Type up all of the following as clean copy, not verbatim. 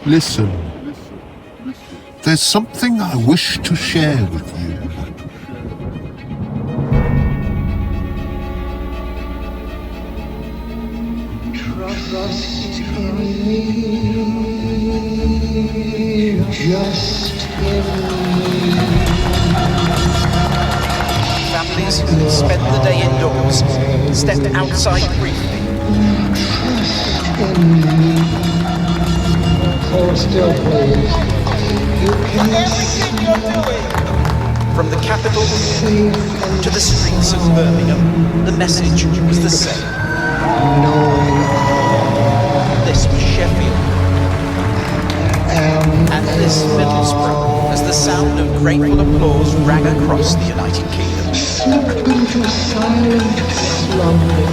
Listen. There's something I wish to share with you. Trust in me, just in me. Families who spent the day indoors stepped outside briefly. Trust in me. Hold still, please. You can Everything you're doing! From the capital see to the streets of Birmingham, the message was the same. This was Sheffield. And this Middlesbrough, as the sound of grateful applause rang across the United Kingdom. Slip into silent slumber.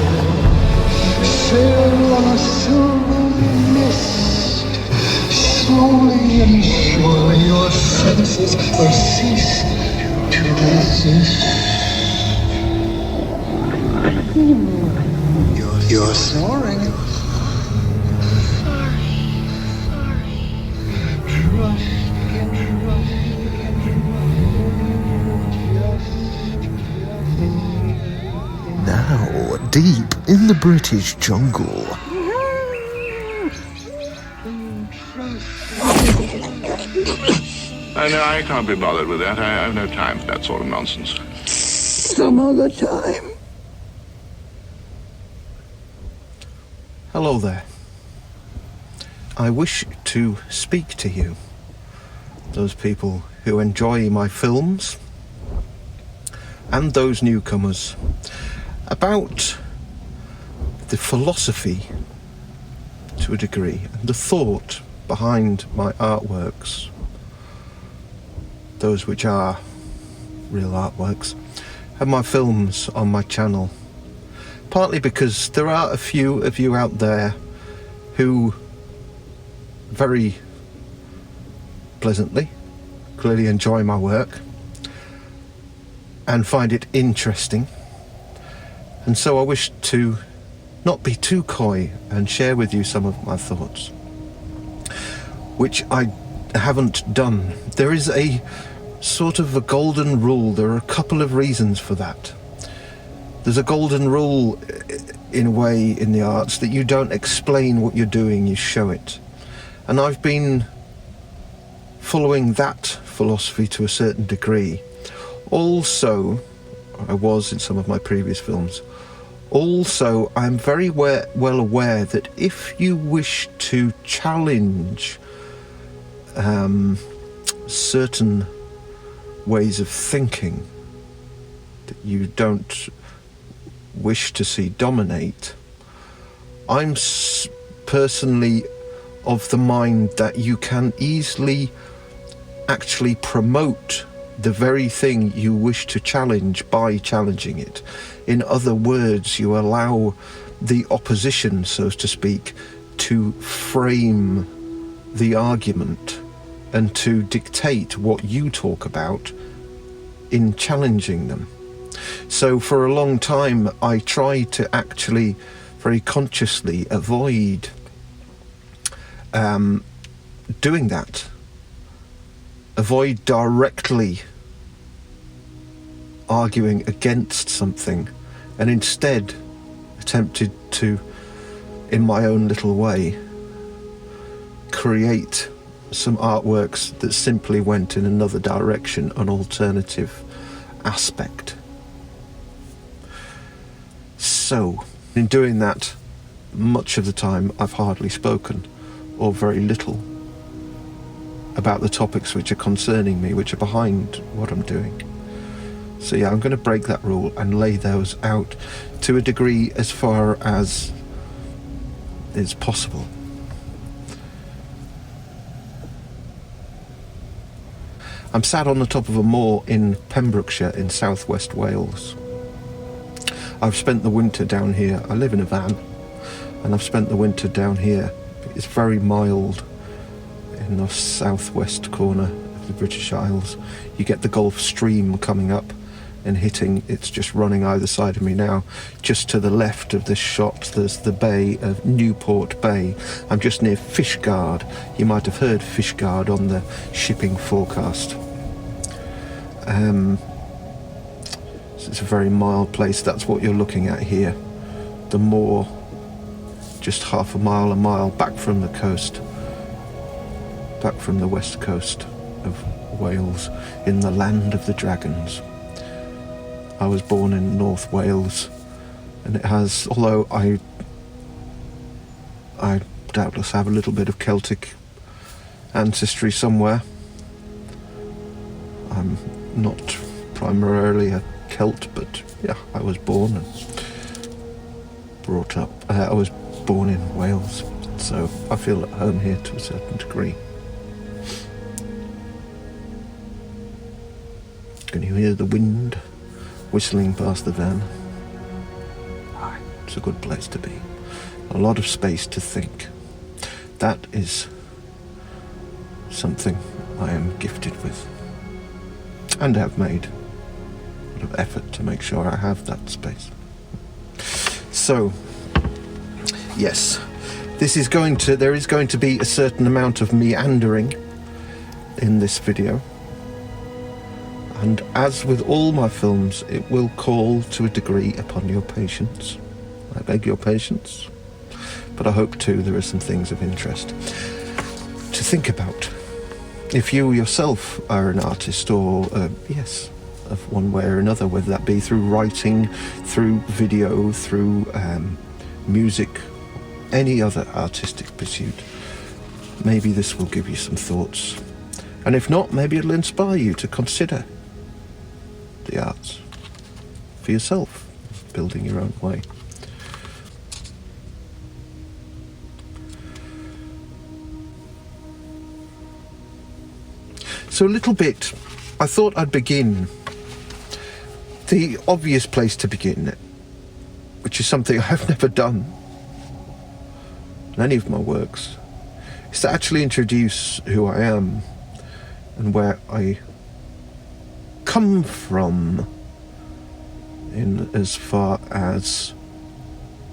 Sail on a silver mist. Slowly and surely your senses will cease to resist. You're snoring. Now, deep in the British jungle. I can't be bothered with that. I have no time for that sort of nonsense. Some other time. Hello there. I wish to speak to you, those people who enjoy my films, and those newcomers, about the philosophy, to a degree, and the thought behind my artworks, those which are real artworks, and my films on my channel. Partly because there are a few of you out there who very pleasantly, clearly enjoy my work and find it interesting. And so I wish to not be too coy and share with you some of my thoughts, which I haven't done. There is a sort of a golden rule. There are a couple of reasons for that. There's a golden rule, in a way, in the arts, that you don't explain what you're doing, you show it. And I've been following that philosophy to a certain degree. Also, I was in some of my previous films. Also, I'm very well aware that if you wish to challenge certain ways of thinking that you don't wish to see dominate, I'm personally of the mind that you can easily actually promote the very thing you wish to challenge by challenging it. In other words, you allow the opposition, so to speak, to frame the argument and to dictate what you talk about in challenging them. So for a long time, I tried to actually very consciously avoid doing that. Avoid directly arguing against something, and instead attempted to, in my own little way, create some artworks that simply went in another direction, an alternative aspect. So, in doing that, much of the time I've hardly spoken, or very little, about the topics which are concerning me, which are behind what I'm doing. So yeah, I'm going to break that rule and lay those out to a degree as far as is possible. I'm sat on the top of a moor in Pembrokeshire in southwest Wales. I've spent the winter down here. I live in a van, and I've spent the winter down here. It's very mild in the southwest corner of the British Isles. You get the Gulf Stream coming up, and hitting. It's just running either side of me now. Just to the left of this shot, there's the bay of Newport Bay. I'm just near Fishguard. You might have heard Fishguard on the shipping forecast. It's a very mild place. That's what you're looking at here. The moor, just half a mile back from the coast, back from the west coast of Wales, in the land of the dragons. I was born in North Wales, and it has, although I doubtless have a little bit of Celtic ancestry somewhere. I'm not primarily a Celt, but yeah, I was born and brought up. I was born in Wales, so I feel at home here to a certain degree. Can you hear the wind whistling past the van? It's a good place to be. A lot of space to think. That is something I am gifted with, and have made a lot of effort to make sure I have that space. So, yes, there is going to be a certain amount of meandering in this video. And as with all my films, it will call to a degree upon your patience. I beg your patience. But I hope too there are some things of interest to think about. If you yourself are an artist or, yes, of one way or another, whether that be through writing, through video, through music, any other artistic pursuit, maybe this will give you some thoughts. And if not, maybe it'll inspire you to consider the arts for yourself, building your own way. So a little bit, I thought I'd begin, the obvious place to begin, which is something I've never done in any of my works, is to actually introduce who I am and where I come from in as far as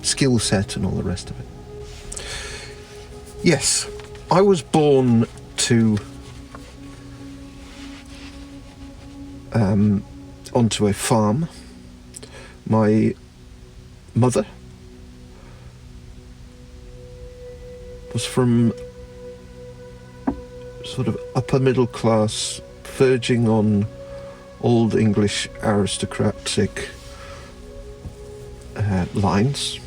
skill set and all the rest of it. Yes, I was born to onto a farm. My mother was from sort of upper middle class, verging on old English aristocratic lines.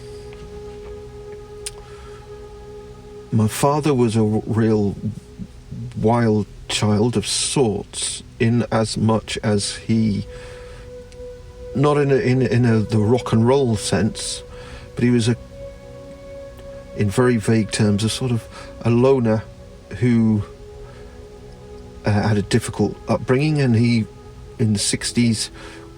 My father was a real wild child of sorts, in as much as he, not in the rock and roll sense, but he was in very vague terms, a sort of a loner who had a difficult upbringing, and he, in the 60s,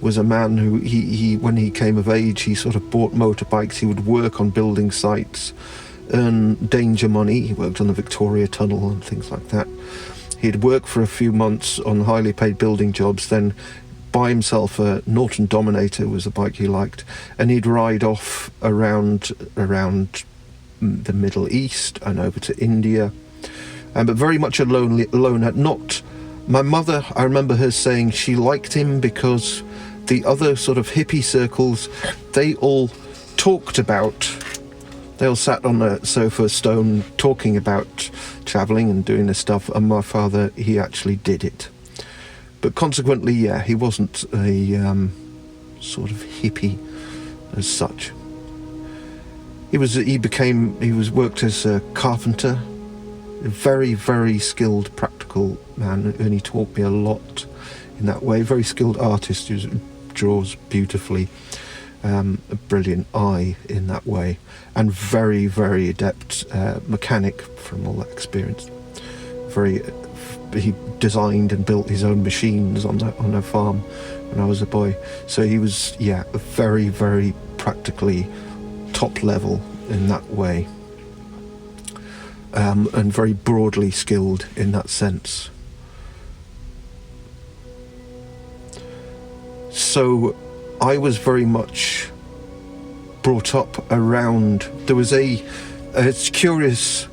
was a man who, he when he came of age, he sort of bought motorbikes. He would work on building sites, earn danger money. He worked on the Victoria Tunnel and things like that. He'd work for a few months on highly paid building jobs, then buy himself a Norton Dominator, was a bike he liked, and he'd ride off around the Middle East and over to India, but very much a loner. Not my mother, I remember her saying she liked him because the other sort of hippie circles, they all sat on a sofa stone talking about travelling and doing this stuff, and my father, he actually did it. But consequently, yeah, he wasn't a sort of hippie as such. He worked as a carpenter, a very, very skilled, practical man, and he taught me a lot in that way. Very skilled artist who draws beautifully, a brilliant eye in that way, and very, very adept mechanic from all that experience. He designed and built his own machines on a farm when I was a boy. So he was, yeah, very, very practically top level in that way, and very broadly skilled in that sense. So I was very much brought up around, there was it's curious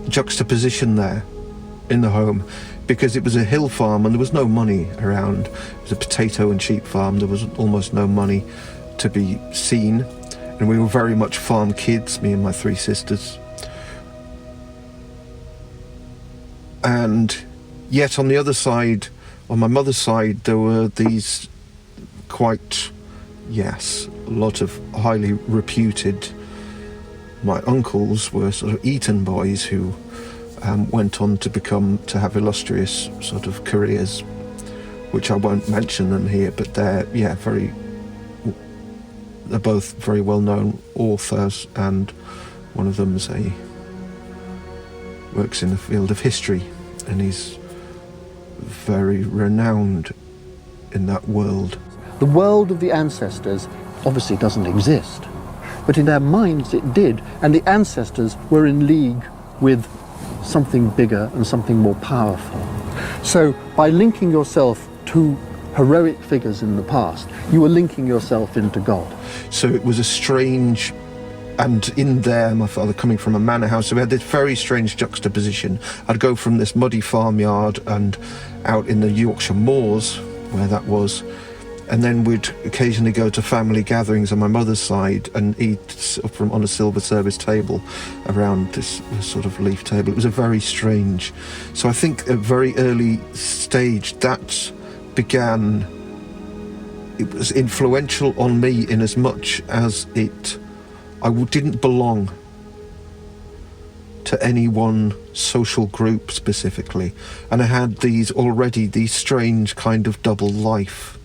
juxtaposition there in the home, because it was a hill farm and there was no money around. It was a potato and sheep farm. There was almost no money to be seen, and we were very much farm kids, me and my three sisters. And yet on the other side, on my mother's side, there were these quite, yes, a lot of highly reputed, my uncles were sort of Eton boys who went on to have illustrious sort of careers, which I won't mention them here, but they're both very well-known authors, and one of them's works in the field of history, and he's very renowned in that world. The world of the ancestors obviously doesn't exist, but in their minds it did, and the ancestors were in league with something bigger and something more powerful. So by linking yourself to heroic figures in the past, you were linking yourself into God. So it was a strange, and in there, my father coming from a manor house, so we had this very strange juxtaposition. I'd go from this muddy farmyard and out in the Yorkshire moors, where that was, and then we'd occasionally go to family gatherings on my mother's side and eat on a silver service table around this sort of leaf table. It was a very strange. So I think at a very early stage that began, it was influential on me in as much as I didn't belong to any one social group specifically, and I had these strange kind of double life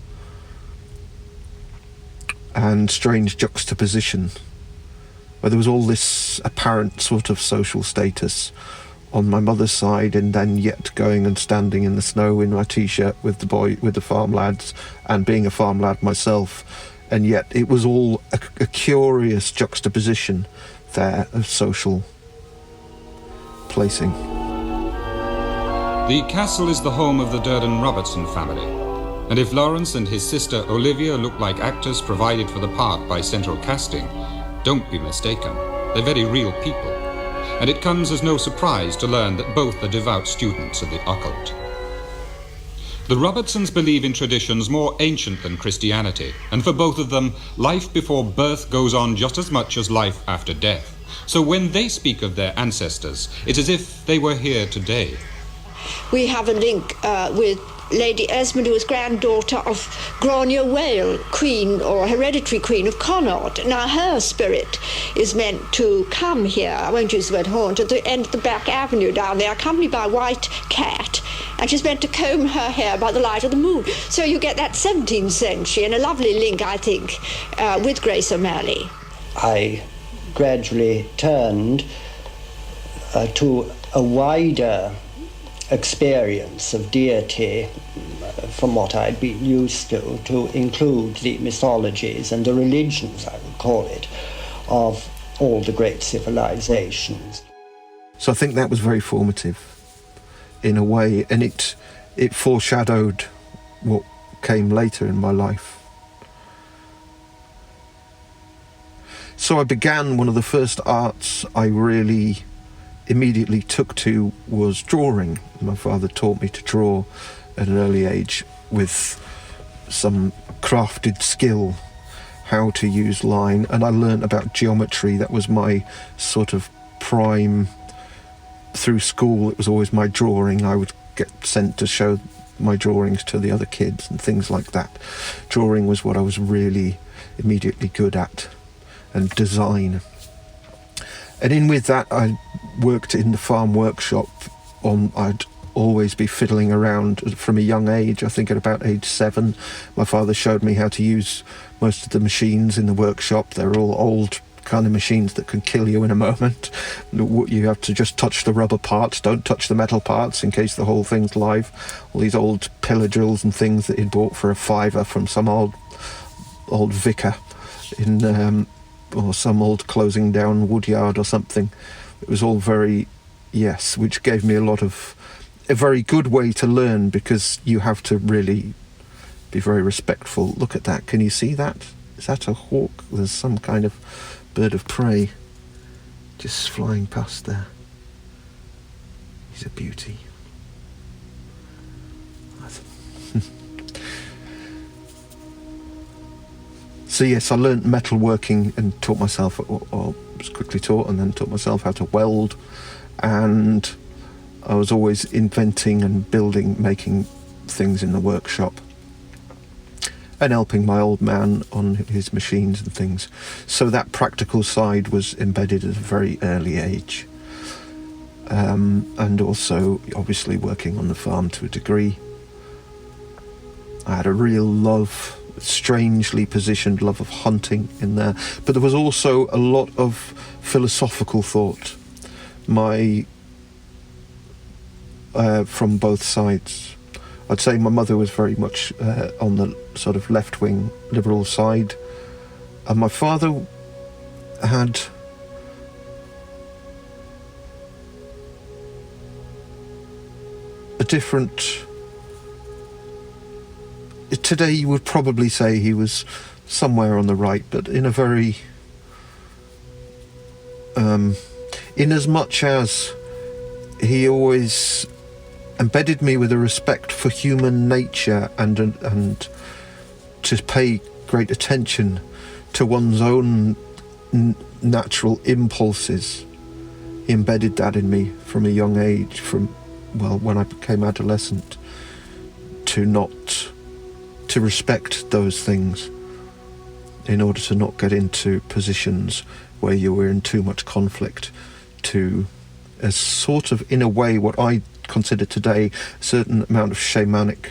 and strange juxtaposition, where there was all this apparent sort of social status on my mother's side, and then yet going and standing in the snow in my t-shirt with the farm lads, and being a farm lad myself, and yet it was all a curious juxtaposition there of social placing. The castle is the home of the Durden-Robertson family. And if Lawrence and his sister Olivia look like actors provided for the part by central casting, don't be mistaken. They're very real people. And it comes as no surprise to learn that both are devout students of the occult. The Robertsons believe in traditions more ancient than Christianity, and for both of them, life before birth goes on just as much as life after death. So when they speak of their ancestors, it's as if they were here today. We have a link with Lady Esmond, who was granddaughter of Grania Whale, queen or hereditary queen of Connaught. Now her spirit is meant to come here, I won't use the word haunt, at the end of the back avenue down there, accompanied by a white cat, and she's meant to comb her hair by the light of the moon. So you get that 17th century, and a lovely link, I think, with Grace O'Malley. I gradually turned to a wider experience of deity from what I'd been used to include the mythologies and the religions, I would call it, of all the great civilizations. So I think that was very formative in a way, and it foreshadowed what came later in my life. So I began, one of the first arts I really immediately took to was drawing. My father taught me to draw at an early age with some crafted skill, how to use line, and I learned about geometry. That was my sort of prime. Through school, it was always my drawing. I would get sent to show my drawings to the other kids and things like that. Drawing was what I was really immediately good at, and design. And in with that, I worked in the farm workshop. I'd always be fiddling around from a young age. I think at about age 7, my father showed me how to use most of the machines in the workshop. They're all old kind of machines that can kill you in a moment. You have to just touch the rubber parts, don't touch the metal parts in case the whole thing's live. All these old pillar drills and things that he'd bought for a £5 from some old vicar in or some old closing down woodyard or something. It was all very, yes, which gave me a lot of a very good way to learn, because you have to really be very respectful. Look at that. Can you see that? Is that a hawk? There's some kind of bird of prey just flying past there. He's a beauty. So yes, I learnt metalworking and taught myself, or was quickly taught, and then taught myself how to weld. And I was always inventing and building, making things in the workshop, and helping my old man on his machines and things. So that practical side was embedded at a very early age. And also, obviously, working on the farm to a degree. I had a real love, strangely positioned love of hunting in there. But there was also a lot of philosophical thought. From both sides. I'd say my mother was very much on the sort of left-wing liberal side, and my father had a different... Today you would probably say he was somewhere on the right, but in a very... in as much as he always embedded me with a respect for human nature and to pay great attention to one's own natural impulses. He embedded that in me from a young age, from, well, when I became adolescent, to respect those things in order to not get into positions where you were in too much conflict, to a sort of, in a way, what I consider today a certain amount of shamanic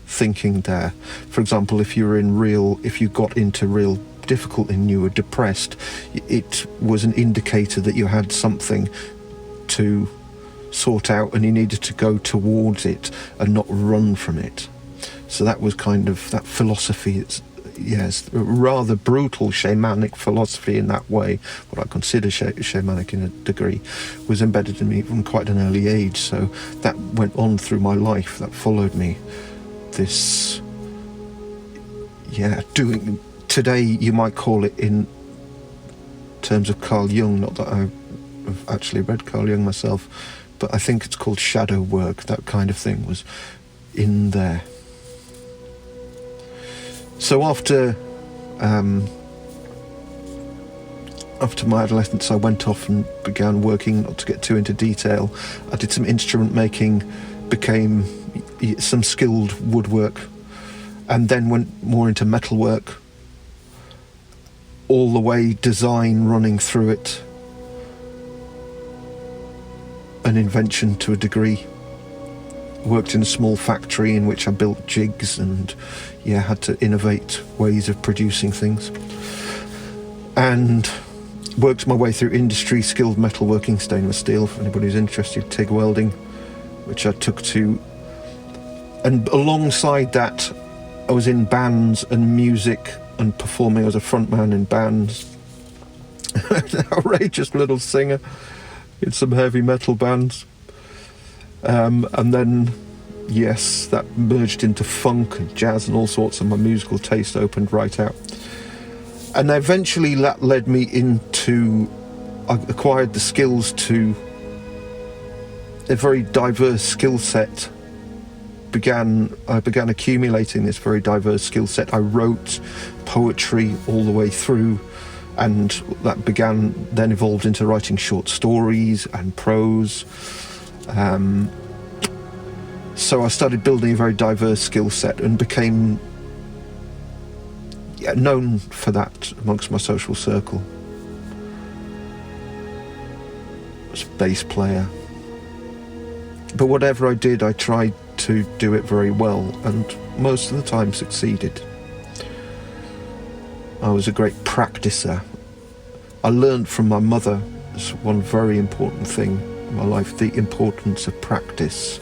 thinking there. For example, if you got into real difficulty and you were depressed, it was an indicator that you had something to sort out and you needed to go towards it and not run from it. So that was kind of that philosophy. It's, yes, a rather brutal shamanic philosophy in that way, what I consider shamanic in a degree, was embedded in me from quite an early age. So that went on through my life, that followed me. This, doing, today you might call it in terms of Carl Jung, not that I've actually read Carl Jung myself, but I think it's called shadow work. That kind of thing was in there. So after my adolescence, I went off and began working, not to get too into detail. I did some instrument making, became some skilled woodwork, and then went more into metalwork, all the way design running through it, an invention to a degree. Worked in a small factory in which I built jigs and had to innovate ways of producing things, and worked my way through industry, skilled metalworking, stainless steel, for anybody who's interested, TIG welding, which I took to. And alongside that, I was in bands and music and performing as a frontman in bands. An outrageous little singer in some heavy metal bands. And then, yes, that merged into funk and jazz and all sorts, and my musical taste opened right out. And eventually that led me into, I acquired the skills to a very diverse skill set. I began accumulating this very diverse skill set. I wrote poetry all the way through, and that then evolved into writing short stories and prose. So I started building a very diverse skill set and became known for that amongst my social circle. I was a bass player. But whatever I did, I tried to do it very well, and most of the time succeeded. I was a great practicer. I learned from my mother, as one very important thing in my life, the importance of practice.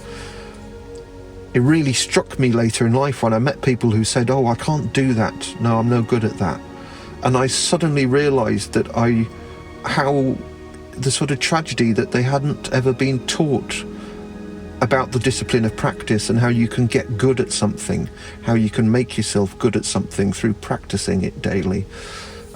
It really struck me later in life when I met people who said, "Oh, I can't do that. No, I'm no good at that." And I suddenly realised that how the sort of tragedy that they hadn't ever been taught about the discipline of practice and how you can get good at something, how you can make yourself good at something through practicing it daily.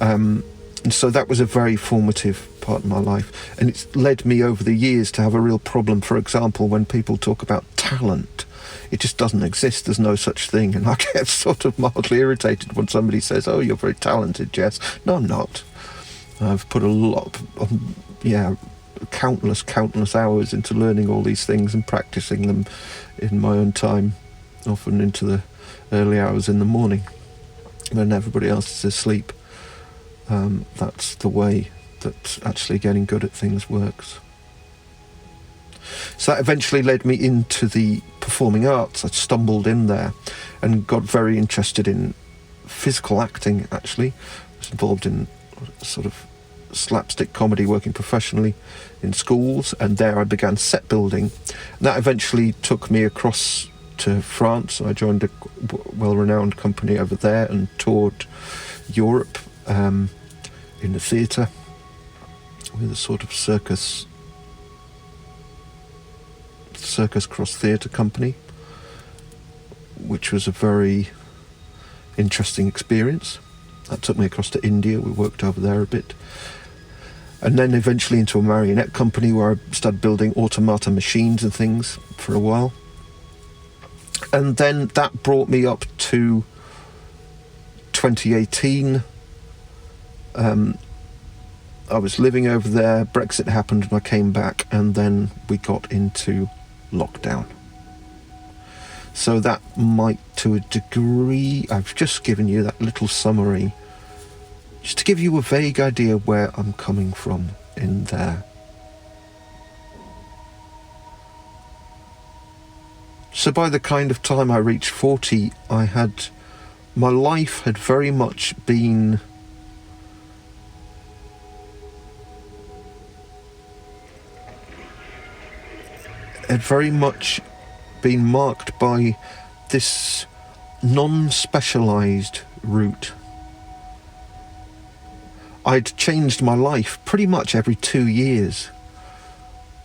And so that was a very formative part of my life. And it's led me over the years to have a real problem, for example, when people talk about talent. It just doesn't exist. There's no such thing. And I get sort of mildly irritated when somebody says, "Oh, you're very talented, Jess." No, I'm not. I've put a lot of, countless hours into learning all these things and practicing them in my own time, often into the early hours in the morning when everybody else is asleep. That's the way that actually getting good at things works. So that eventually led me into the performing arts. I stumbled in there and got very interested in physical acting, actually. I was involved in sort of slapstick comedy, working professionally in schools, and there I began set building. And that eventually took me across to France. I joined a well-renowned company over there and toured Europe in the theatre with a sort of circus cross theatre company, which was a very interesting experience. That took me across to India. We worked over there a bit. And then eventually into a marionette company where I started building automata machines and things for a while. And then that brought me up to 2018. I was living over there, Brexit happened and I came back, and then we got into lockdown. So that might, to a degree, I've just given you that little summary, just to give you a vague idea where I'm coming from in there. So by the kind of time I reached 40, my life had very much been marked by this non-specialised route. I'd changed my life pretty much every 2 years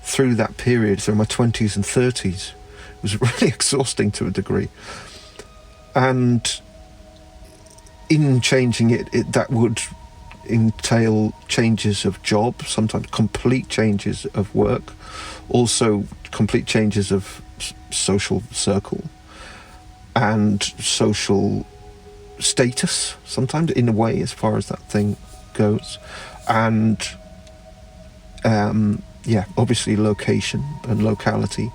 through that period, through my 20s and 30s. It was really exhausting to a degree. And in changing it that would entail changes of job, sometimes complete changes of work, also complete changes of social circle and social status, sometimes, in a way, as far as that thing goes. And obviously location and locality.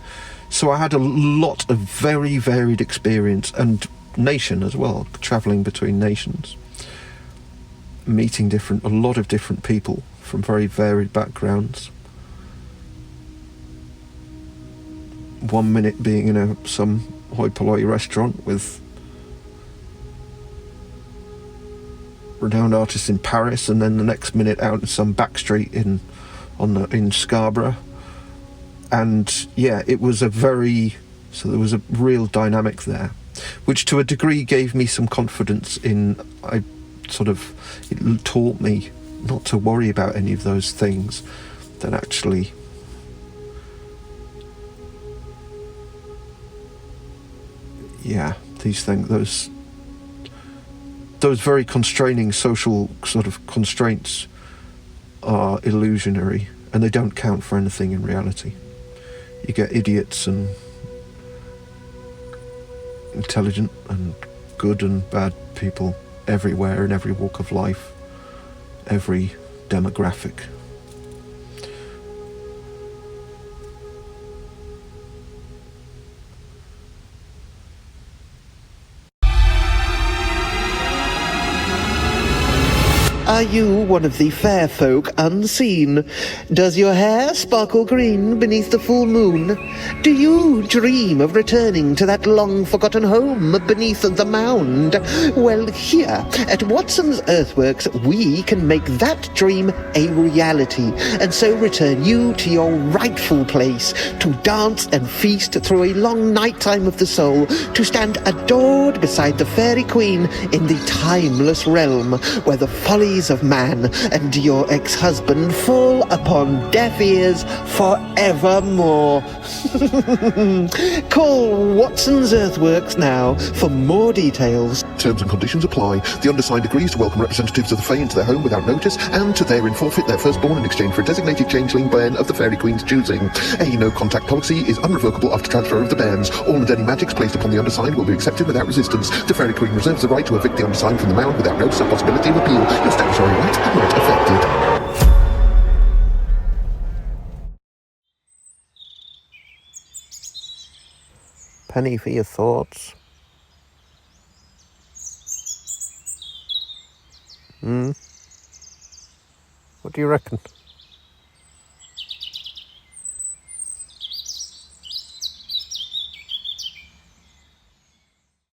So I had a lot of very varied experience, and nation as well, travelling between nations, meeting a lot of different people from very varied backgrounds. 1 minute being in some hoi polloi restaurant with renowned artists in Paris, and then the next minute out in some backstreet in Scarborough. And there was a real dynamic there, which to a degree gave me some confidence it taught me not to worry about any of those things, that actually these things, those very constraining social sort of constraints are illusionary, and they don't count for anything in reality. You get idiots and intelligent and good and bad people everywhere, in every walk of life, every demographic. Are you one of the fair folk unseen? Does your hair sparkle green beneath the full moon? Do you dream of returning to that long-forgotten home beneath the mound? Well, here at Watson's Earthworks, we can make that dream a reality, and so return you to your rightful place, to dance and feast through a long nighttime of the soul, to stand adored beside the fairy queen in the timeless realm where the follies ways of man, and your ex-husband fall upon deaf ears forevermore. Call Watson's Earthworks now for more details. Terms and conditions apply. The undersigned agrees to welcome representatives of the Fae into their home without notice, and to therein forfeit their firstborn in exchange for a designated changeling bairn of the Fairy Queen's choosing. A no-contact policy is unrevocable after transfer of the bairns. All and any magics placed upon the undersigned will be accepted without resistance. The Fairy Queen reserves the right to evict the undersigned from the mound without notice or possibility of appeal. Your statutory right not affected. Penny for your thoughts. What do you reckon?